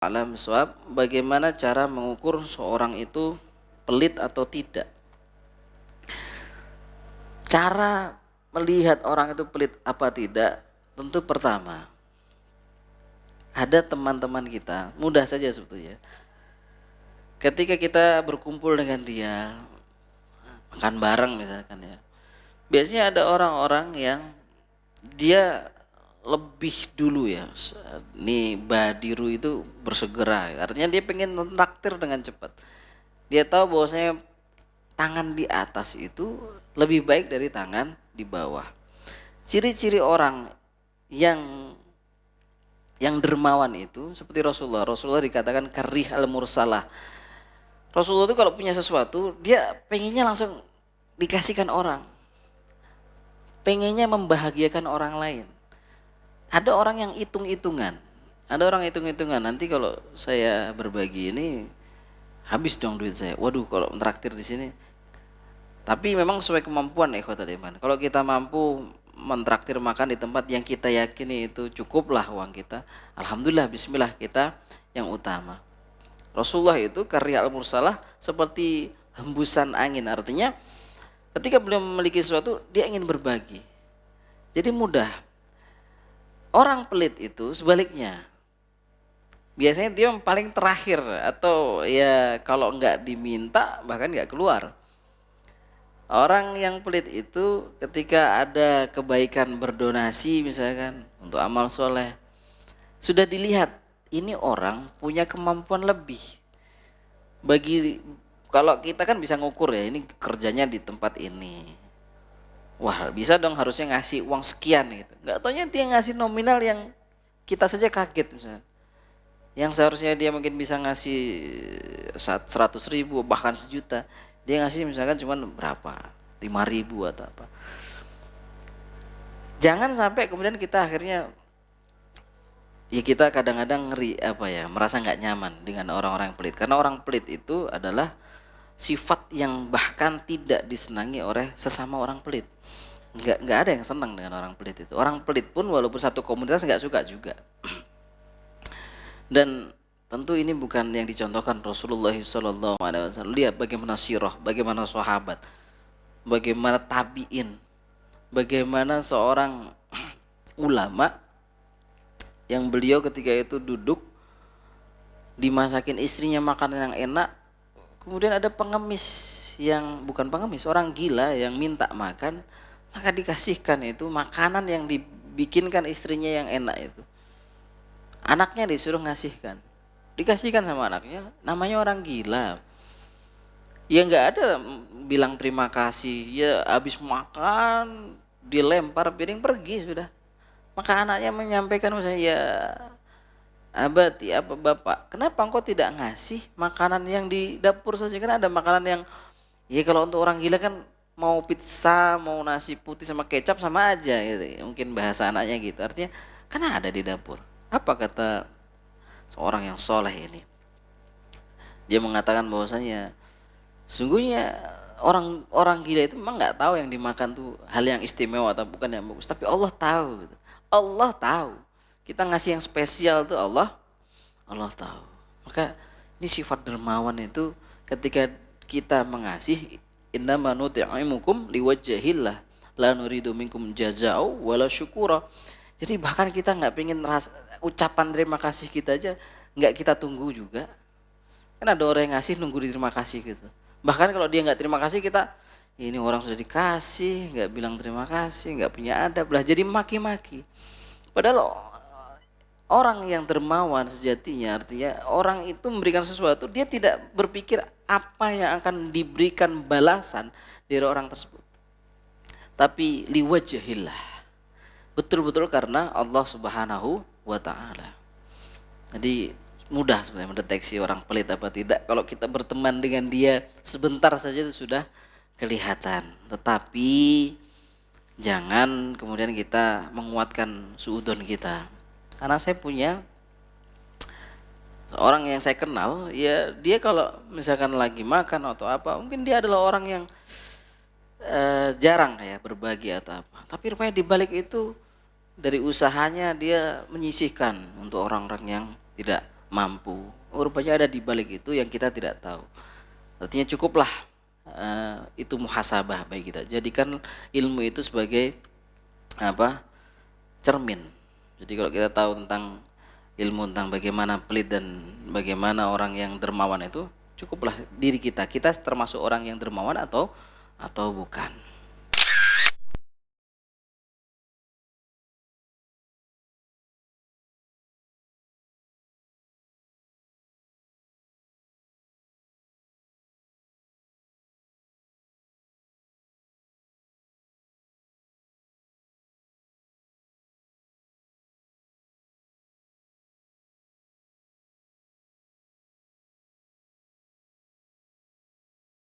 Alam swab, bagaimana cara mengukur seorang itu pelit atau tidak? Cara melihat orang itu pelit apa tidak, tentu pertama, ada teman-teman kita, mudah saja sebetulnya. Ketika kita berkumpul dengan dia, makan bareng misalkan ya. Biasanya ada orang-orang yang dia lebih dulu ya. Nih Badiru itu bersegera, artinya dia pengen traktir dengan cepat. Dia tahu bahwasanya tangan di atas itu lebih baik dari tangan di bawah. Ciri-ciri orang yang dermawan itu seperti Rasulullah. Rasulullah dikatakan karih al mursalah. Rasulullah itu kalau punya sesuatu, dia pengennya langsung dikasihkan orang. Pengennya membahagiakan orang lain. Ada orang yang hitung-hitungan. Ada orang hitung-hitungan, nanti kalau saya berbagi ini habis dong duit saya. Waduh, kalau traktir di sini. Tapi memang sesuai kemampuan ikhwatul iman. Kalau kita mampu mentraktir makan di tempat yang kita yakini itu cukuplah uang kita, alhamdulillah, bismillah, kita yang utama. Rasulullah itu karya al-mursalah seperti hembusan angin, artinya ketika beliau memiliki sesuatu dia ingin berbagi. Jadi mudah. Orang pelit itu sebaliknya, biasanya dia yang paling terakhir, atau ya kalau nggak diminta bahkan nggak keluar. Orang yang pelit itu ketika ada kebaikan berdonasi misalkan untuk amal soleh, sudah dilihat ini orang punya kemampuan lebih. Kalau kita kan bisa ngukur ya, ini kerjanya di tempat ini, wah bisa dong harusnya ngasih uang sekian gitu. Nggak taunya dia ngasih nominal yang kita saja kaget misalnya. Yang seharusnya dia mungkin bisa ngasih 100.000 bahkan sejuta, dia ngasih misalkan cuma berapa, 5.000 atau apa. Jangan sampai kemudian kita akhirnya ya kita kadang-kadang ngeri merasa nggak nyaman dengan orang-orang pelit, karena orang pelit itu adalah sifat yang bahkan tidak disenangi oleh sesama orang pelit. Nggak ada yang senang dengan orang pelit itu. Orang pelit pun walaupun satu komunitas nggak suka juga. Dan tentu ini bukan yang dicontohkan Rasulullah SAW. Lihat bagaimana sirah, bagaimana sahabat, bagaimana tabiin, bagaimana seorang ulama yang beliau ketika itu duduk dimasakin istrinya makanan yang enak, kemudian ada pengemis yang bukan pengemis, orang gila yang minta makan, maka dikasihkan itu makanan yang dibikinkan istrinya yang enak itu. Anaknya disuruh dikasihkan sama anaknya, namanya orang gila. Ya nggak ada bilang terima kasih, ya habis makan dilempar piring pergi sudah. Maka anaknya menyampaikan misalnya, ya abati, apa bapak, kenapa engkau tidak ngasih makanan yang di dapur saja? Kan ada makanan yang ya kalau untuk orang gila kan mau pizza, mau nasi putih sama kecap sama aja gitu. Mungkin bahasa anaknya gitu. Artinya kan ada di dapur. Apa kata seorang yang soleh ini? Dia mengatakan bahwasanya sungguhnya orang gila itu memang nggak tahu yang dimakan tuh hal yang istimewa atau bukan yang bagus, tapi Allah tahu gitu. Allah tahu. Kita ngasih yang spesial tuh Allah tahu. Maka ini sifat dermawan itu ketika kita mengasih, innama nut'imukum liwajhillah la nuridu minkum jazaa'u wala syukura. Jadi bahkan kita nggak pengen ucapan terima kasih kita aja nggak kita tunggu juga. Kan ada orang yang ngasih nunggu diterima kasih gitu. Bahkan kalau dia nggak terima kasih, kita ini orang sudah dikasih nggak bilang terima kasih, nggak punya adab lah, jadi maki-maki. Padahal orang yang dermawan sejatinya, artinya orang itu memberikan sesuatu, dia tidak berpikir apa yang akan diberikan balasan dari orang tersebut, tapi liwajhillah, betul-betul karena Allah Subhanahu wa ta'ala. Jadi mudah sebenarnya mendeteksi orang pelit apa tidak. Kalau kita berteman dengan dia sebentar saja itu sudah kelihatan. Tetapi jangan kemudian kita menguatkan suudzon kita. Karena saya punya seorang yang saya kenal, ya dia kalau misalkan lagi makan atau apa, mungkin dia adalah orang yang jarang ya berbagi atau apa. Tapi rupanya di balik itu dari usahanya dia menyisihkan untuk orang-orang yang tidak mampu. Rupanya ada di balik itu yang kita tidak tahu. Artinya cukuplah itu muhasabah bagi kita. Jadikan ilmu itu sebagai apa? Cermin. Jadi kalau kita tahu tentang ilmu tentang bagaimana pelit dan bagaimana orang yang dermawan itu, cukuplah diri kita. Kita termasuk orang yang dermawan atau bukan.